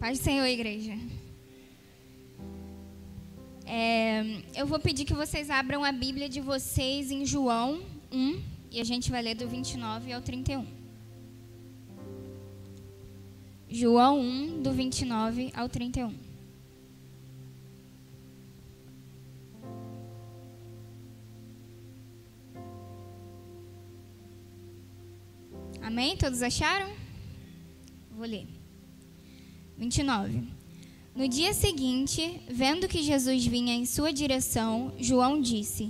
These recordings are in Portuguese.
Paz do Senhor, igreja. Eu vou pedir que vocês abram a Bíblia de vocês em João 1, e a gente vai ler do 29 ao 31. João 1, do 29 ao 31. Amém? Todos acharam? Vou ler. 29. No dia seguinte, vendo que Jesus vinha em sua direção, João disse: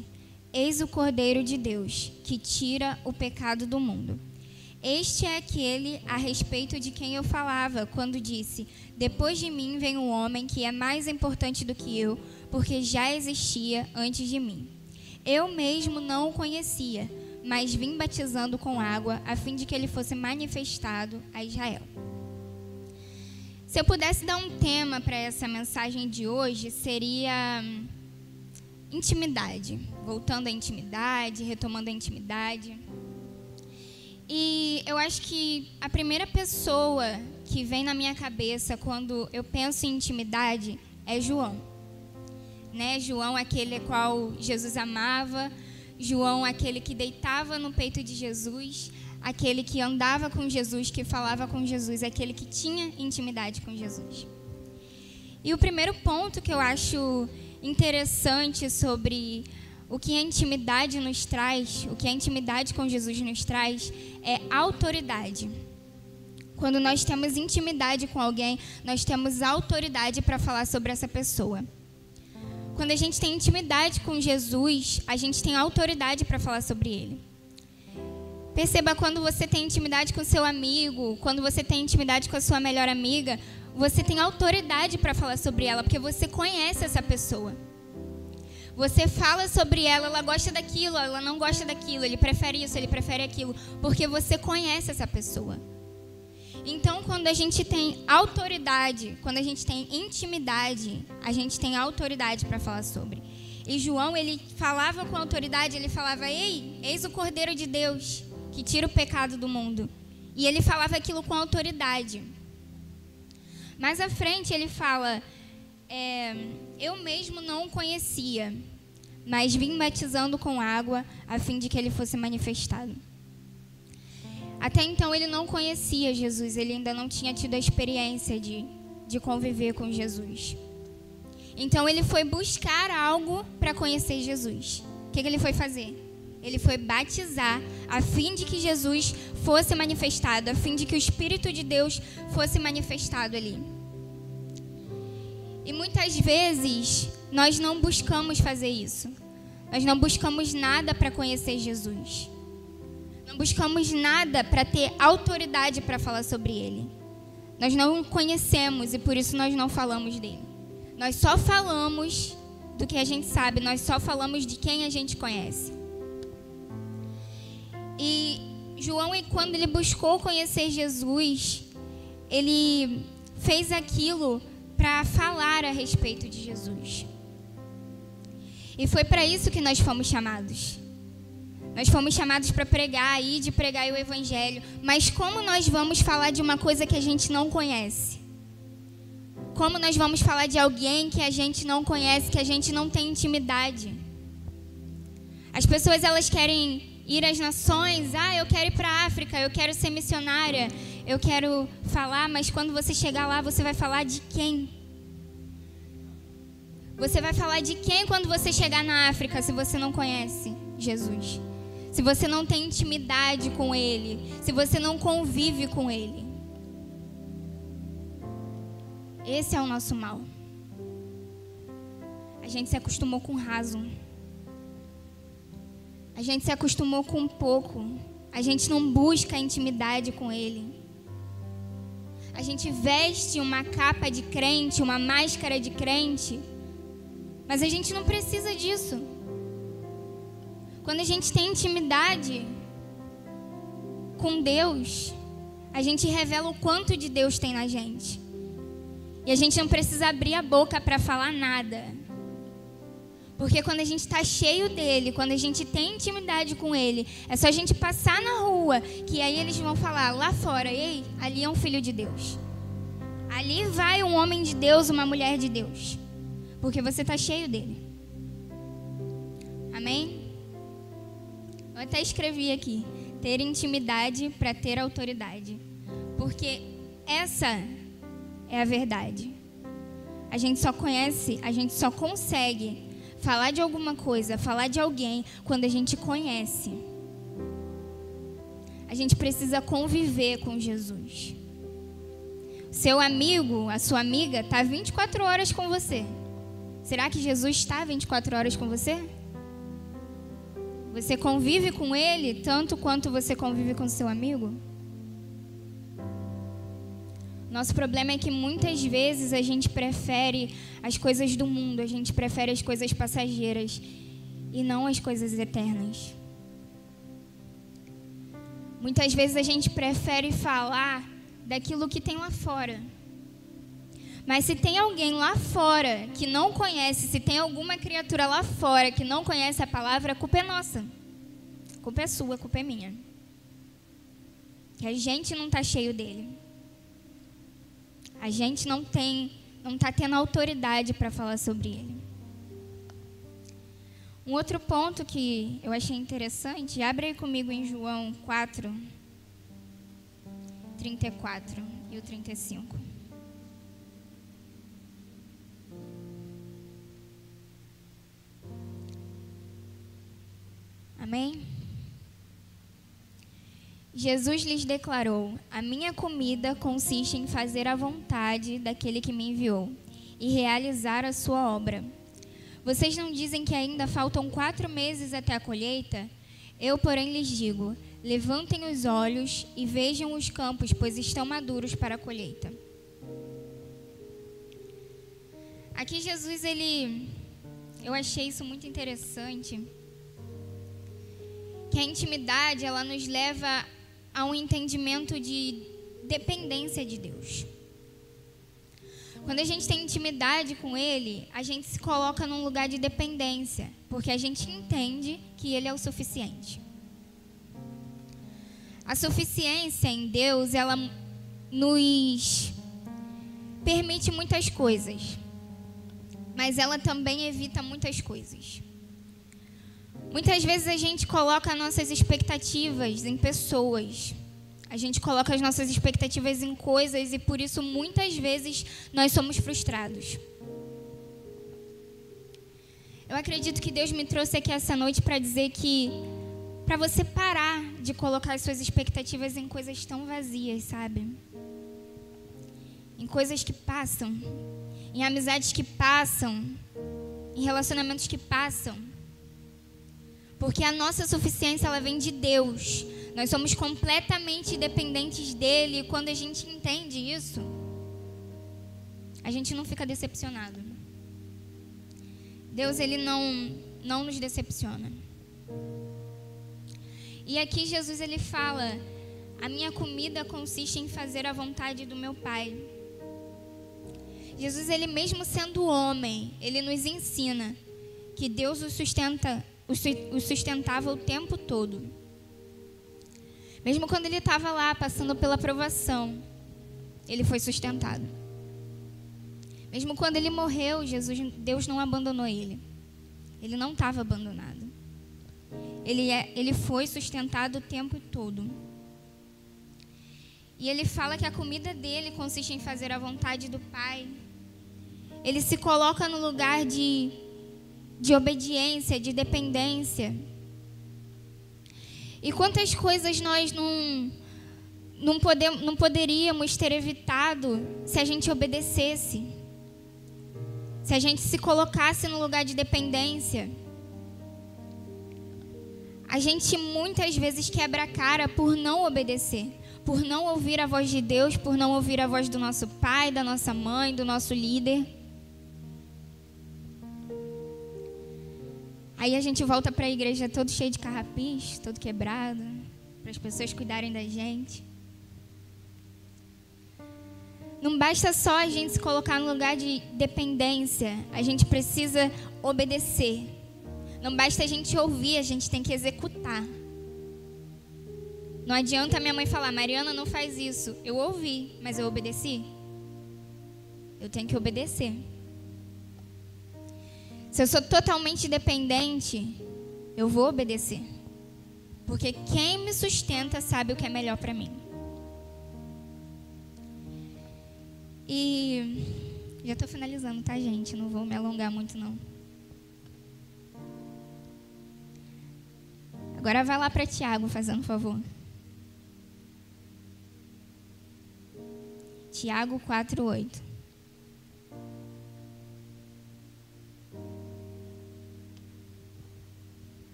Eis o Cordeiro de Deus, que tira o pecado do mundo. Este é aquele a respeito de quem eu falava, quando disse: Depois de mim vem um homem que é mais importante do que eu, porque já existia antes de mim. Eu mesmo não o conhecia, mas vim batizando com água, a fim de que ele fosse manifestado a Israel. Se eu pudesse dar um tema para essa mensagem de hoje, seria intimidade. Voltando à intimidade, retomando a intimidade. E eu acho que a primeira pessoa que vem na minha cabeça quando eu penso em intimidade é João. Né? João, aquele qual Jesus amava. João, aquele que deitava no peito de Jesus. Aquele que andava com Jesus, que falava com Jesus, aquele que tinha intimidade com Jesus. E o primeiro ponto que eu acho interessante sobre o que a intimidade nos traz, o que a intimidade com Jesus nos traz, é autoridade. Quando nós temos intimidade com alguém, nós temos autoridade para falar sobre essa pessoa. Quando a gente tem intimidade com Jesus, a gente tem autoridade para falar sobre ele. Perceba, quando você tem intimidade com seu amigo, quando você tem intimidade com a sua melhor amiga, você tem autoridade para falar sobre ela, porque você conhece essa pessoa. Você fala sobre ela, ela gosta daquilo, ela não gosta daquilo, ele prefere isso, ele prefere aquilo, porque você conhece essa pessoa. Então, quando a gente tem autoridade, quando a gente tem intimidade, a gente tem autoridade para falar sobre. E João, ele falava com autoridade, ele falava: Ei, eis o Cordeiro de Deus, que tira o pecado do mundo. E ele falava aquilo com autoridade. Mais à frente ele fala: eu mesmo não o conhecia, mas vim batizando com água, a fim de que ele fosse manifestado. Até então ele não conhecia Jesus, ele ainda não tinha tido a experiência de conviver com Jesus. Então ele foi buscar algo para conhecer Jesus. O que ele foi fazer? Ele foi batizar, a fim de que Jesus fosse manifestado, a fim de que o Espírito de Deus fosse manifestado ali. E muitas vezes nós não buscamos fazer isso. Nós não buscamos nada para conhecer Jesus. Não buscamos nada para ter autoridade para falar sobre ele. Nós não o conhecemos e por isso nós não falamos dele. Nós só falamos do que a gente sabe, nós só falamos de quem a gente conhece. E João, quando ele buscou conhecer Jesus, ele fez aquilo para falar a respeito de Jesus. E foi para isso que nós fomos chamados. Nós fomos chamados para pregar, de pregar o Evangelho. Mas como nós vamos falar de uma coisa que a gente não conhece? Como nós vamos falar de alguém que a gente não conhece, que a gente não tem intimidade? As pessoas, elas querem ir às nações. Eu quero ir para a África, eu quero ser missionária, eu quero falar, mas quando você chegar lá, você vai falar de quem? Você vai falar de quem quando você chegar na África, se você não conhece Jesus? Se você não tem intimidade com ele, se você não convive com ele. Esse é o nosso mal. A gente se acostumou com o raso. A gente se acostumou com pouco. A gente não busca a intimidade com ele. A gente veste uma capa de crente, uma máscara de crente, mas a gente não precisa disso. Quando a gente tem intimidade com Deus, a gente revela o quanto de Deus tem na gente. E a gente não precisa abrir a boca para falar nada. Porque quando a gente está cheio dele, quando a gente tem intimidade com ele, é só a gente passar na rua, que aí eles vão falar lá fora: Ei, ali é um filho de Deus. Ali vai um homem de Deus, uma mulher de Deus. Porque você está cheio dele. Amém? Eu até escrevi aqui. Ter intimidade para ter autoridade. Porque essa é a verdade. A gente só conhece, a gente só consegue falar de alguma coisa, falar de alguém, quando a gente conhece. A gente precisa conviver com Jesus. Seu amigo, a sua amiga, está 24 horas com você. Será que Jesus está 24 horas com você? Você convive com ele tanto quanto você convive com seu amigo? Nosso problema é que muitas vezes a gente prefere as coisas do mundo, a gente prefere as coisas passageiras e não as coisas eternas. Muitas vezes a gente prefere falar daquilo que tem lá fora. Mas se tem alguém lá fora que não conhece, se tem alguma criatura lá fora que não conhece a palavra, a culpa é nossa. A culpa é sua, a culpa é minha. Que a gente não está cheio dele. A gente não está tendo autoridade para falar sobre ele. Um outro ponto que eu achei interessante, abre aí comigo em João 4, 34 e o 35. Amém? Jesus lhes declarou: a minha comida consiste em fazer a vontade daquele que me enviou e realizar a sua obra. Vocês não dizem que ainda faltam 4 meses até a colheita? Eu, porém, lhes digo: levantem os olhos e vejam os campos, pois estão maduros para a colheita. Aqui Jesus, eu achei isso muito interessante, que a intimidade, ela nos leva a um entendimento de dependência de Deus. Quando a gente tem intimidade com Ele, a gente se coloca num lugar de dependência, porque a gente entende que Ele é o suficiente. A suficiência em Deus, ela nos permite muitas coisas, mas ela também evita muitas coisas. Muitas vezes a gente coloca nossas expectativas em pessoas. A gente coloca as nossas expectativas em coisas e por isso muitas vezes nós somos frustrados. Eu acredito que Deus me trouxe aqui essa noite para dizer que para você parar de colocar as suas expectativas em coisas tão vazias, sabe? Em coisas que passam, em amizades que passam, em relacionamentos que passam. Porque a nossa suficiência, ela vem de Deus. Nós somos completamente dependentes dele e quando a gente entende isso, a gente não fica decepcionado. Deus, ele não nos decepciona. E aqui Jesus, ele fala: a minha comida consiste em fazer a vontade do meu Pai. Jesus, ele mesmo sendo homem, ele nos ensina que Deus o sustentava o tempo todo. Mesmo quando ele estava lá passando pela provação, ele foi sustentado. Mesmo quando ele morreu, Deus não abandonou ele. Ele não estava abandonado. Ele foi sustentado o tempo todo. E ele fala que a comida dele consiste em fazer a vontade do Pai. Ele se coloca no lugar de obediência, de dependência. E quantas coisas nós não poderíamos ter evitado se a gente obedecesse, se a gente se colocasse no lugar de dependência. A gente muitas vezes quebra a cara por não obedecer, por não ouvir a voz de Deus, por não ouvir a voz do nosso pai, da nossa mãe, do nosso líder. Aí a gente volta para a igreja todo cheio de carrapicho, todo quebrado, para as pessoas cuidarem da gente. Não basta só a gente se colocar no lugar de dependência, a gente precisa obedecer. Não basta a gente ouvir, a gente tem que executar. Não adianta minha mãe falar: Mariana, não faz isso. Eu ouvi, mas eu obedeci? eu tenho que obedecer. Se eu sou totalmente dependente, eu vou obedecer. Porque quem me sustenta sabe o que é melhor para mim. E já estou finalizando, tá, gente? Não vou me alongar muito, não. Agora vai lá para Tiago, fazendo favor. Tiago 4:8.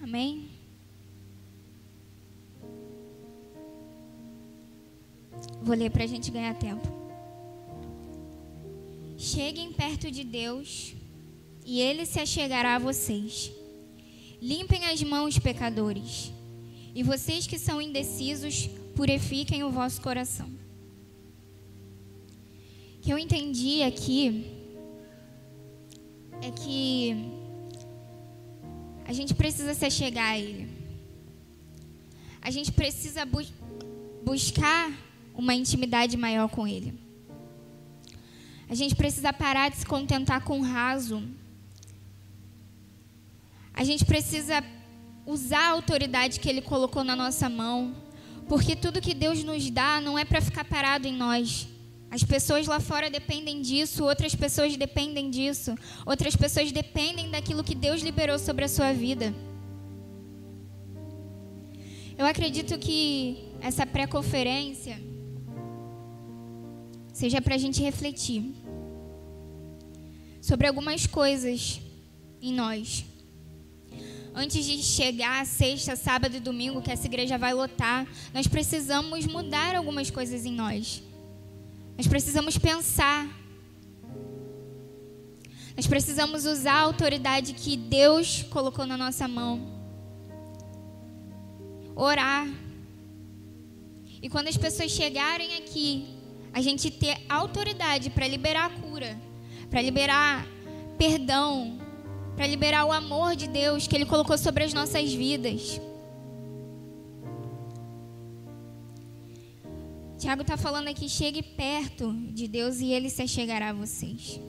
Amém? Vou ler para a gente ganhar tempo. Cheguem perto de Deus e Ele se achegará a vocês. Limpem as mãos, pecadores. E vocês que são indecisos, purifiquem o vosso coração. O que eu entendi aqui é que a gente precisa se achegar a Ele. A gente precisa buscar uma intimidade maior com Ele. A gente precisa parar de se contentar com o raso. A gente precisa usar a autoridade que Ele colocou na nossa mão. Porque tudo que Deus nos dá não é para ficar parado em nós. As pessoas lá fora dependem disso, outras pessoas dependem disso. Outras pessoas dependem daquilo que Deus liberou sobre a sua vida. Eu acredito que essa pré-conferência seja para a gente refletir sobre algumas coisas em nós. Antes de chegar a sexta, sábado e domingo, que essa igreja vai lotar, nós precisamos mudar algumas coisas em nós. Nós precisamos pensar. Nós precisamos usar a autoridade que Deus colocou na nossa mão. Orar. E quando as pessoas chegarem aqui, a gente ter autoridade para liberar a cura, para liberar perdão, para liberar o amor de Deus que Ele colocou sobre as nossas vidas. Tiago está falando aqui, chegue perto de Deus e Ele se achegará a vocês.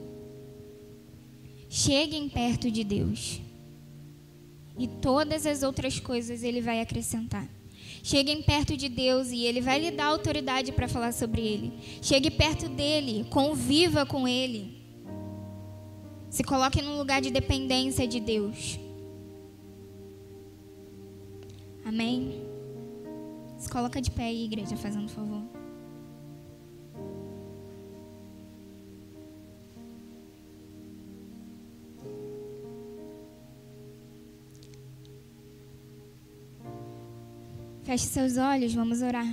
Cheguem perto de Deus. E todas as outras coisas Ele vai acrescentar. Cheguem perto de Deus e Ele vai lhe dar autoridade para falar sobre Ele. Chegue perto dEle, conviva com Ele. Se coloque num lugar de dependência de Deus. Amém? Se coloca de pé aí, igreja, fazendo favor. Feche seus olhos, vamos orar.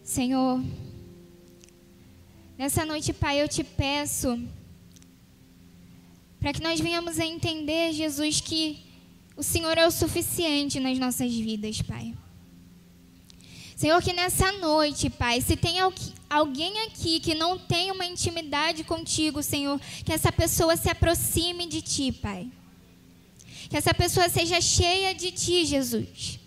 Senhor, nessa noite, Pai, eu te peço para que nós venhamos a entender, Jesus, que o Senhor é o suficiente nas nossas vidas, Pai. Senhor, que nessa noite, Pai, se tem alguém aqui que não tem uma intimidade contigo, Senhor, que essa pessoa se aproxime de Ti, Pai. Que essa pessoa seja cheia de Ti, Jesus.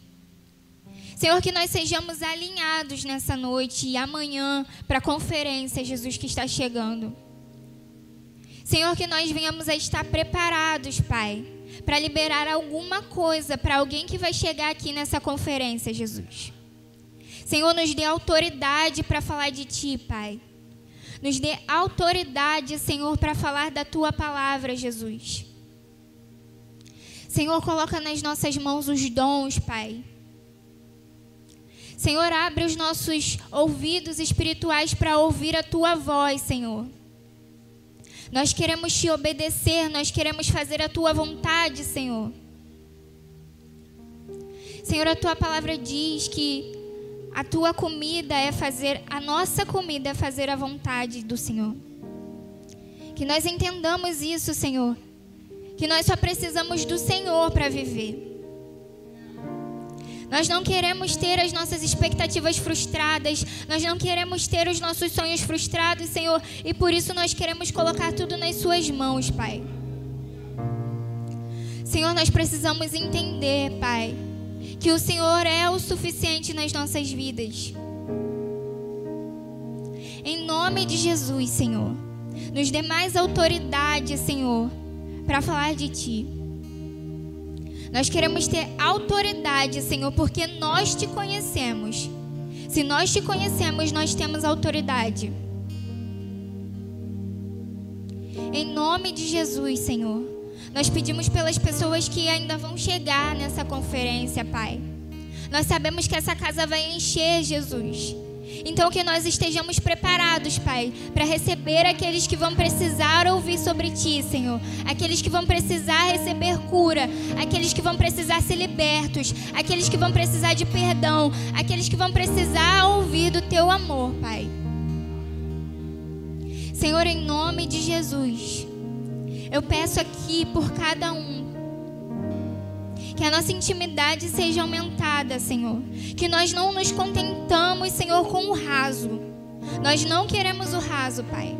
Senhor, que nós sejamos alinhados nessa noite e amanhã para a conferência, Jesus, que está chegando. Senhor, que nós venhamos a estar preparados, Pai, para liberar alguma coisa para alguém que vai chegar aqui nessa conferência, Jesus. Senhor, nos dê autoridade para falar de Ti, Pai. Nos dê autoridade, Senhor, para falar da Tua palavra, Jesus. Senhor, coloca nas nossas mãos os dons, Pai. Senhor, abre os nossos ouvidos espirituais para ouvir a Tua voz, Senhor. Nós queremos Te obedecer, nós queremos fazer a Tua vontade, Senhor. Senhor, a Tua palavra diz que a Tua comida é fazer, a nossa comida é fazer a vontade do Senhor. Que nós entendamos isso, Senhor. Que nós só precisamos do Senhor para viver. Nós não queremos ter as nossas expectativas frustradas. Nós não queremos ter os nossos sonhos frustrados, Senhor. E por isso nós queremos colocar tudo nas suas mãos, Pai. Senhor, nós precisamos entender, Pai, que o Senhor é o suficiente nas nossas vidas. Em nome de Jesus, Senhor, nos dê mais autoridade, Senhor, para falar de Ti. Nós queremos ter autoridade, Senhor, porque nós Te conhecemos. Se nós Te conhecemos, nós temos autoridade. Em nome de Jesus, Senhor, nós pedimos pelas pessoas que ainda vão chegar nessa conferência, Pai. Nós sabemos que essa casa vai encher, Jesus. Então que nós estejamos preparados, Pai, para receber aqueles que vão precisar ouvir sobre Ti, Senhor. Aqueles que vão precisar receber cura. Aqueles que vão precisar ser libertos. Aqueles que vão precisar de perdão. Aqueles que vão precisar ouvir do Teu amor, Pai. Senhor, em nome de Jesus, eu peço aqui por cada um, que a nossa intimidade seja aumentada, Senhor. Que nós não nos contentamos, Senhor, com o raso. Nós não queremos o raso, Pai.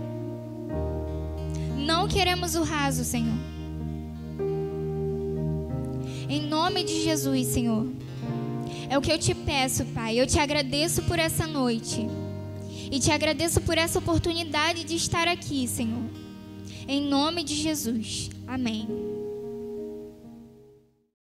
Não queremos o raso, Senhor. Em nome de Jesus, Senhor, é o que eu Te peço, Pai. Eu Te agradeço por essa noite. E Te agradeço por essa oportunidade de estar aqui, Senhor. Em nome de Jesus. Amém.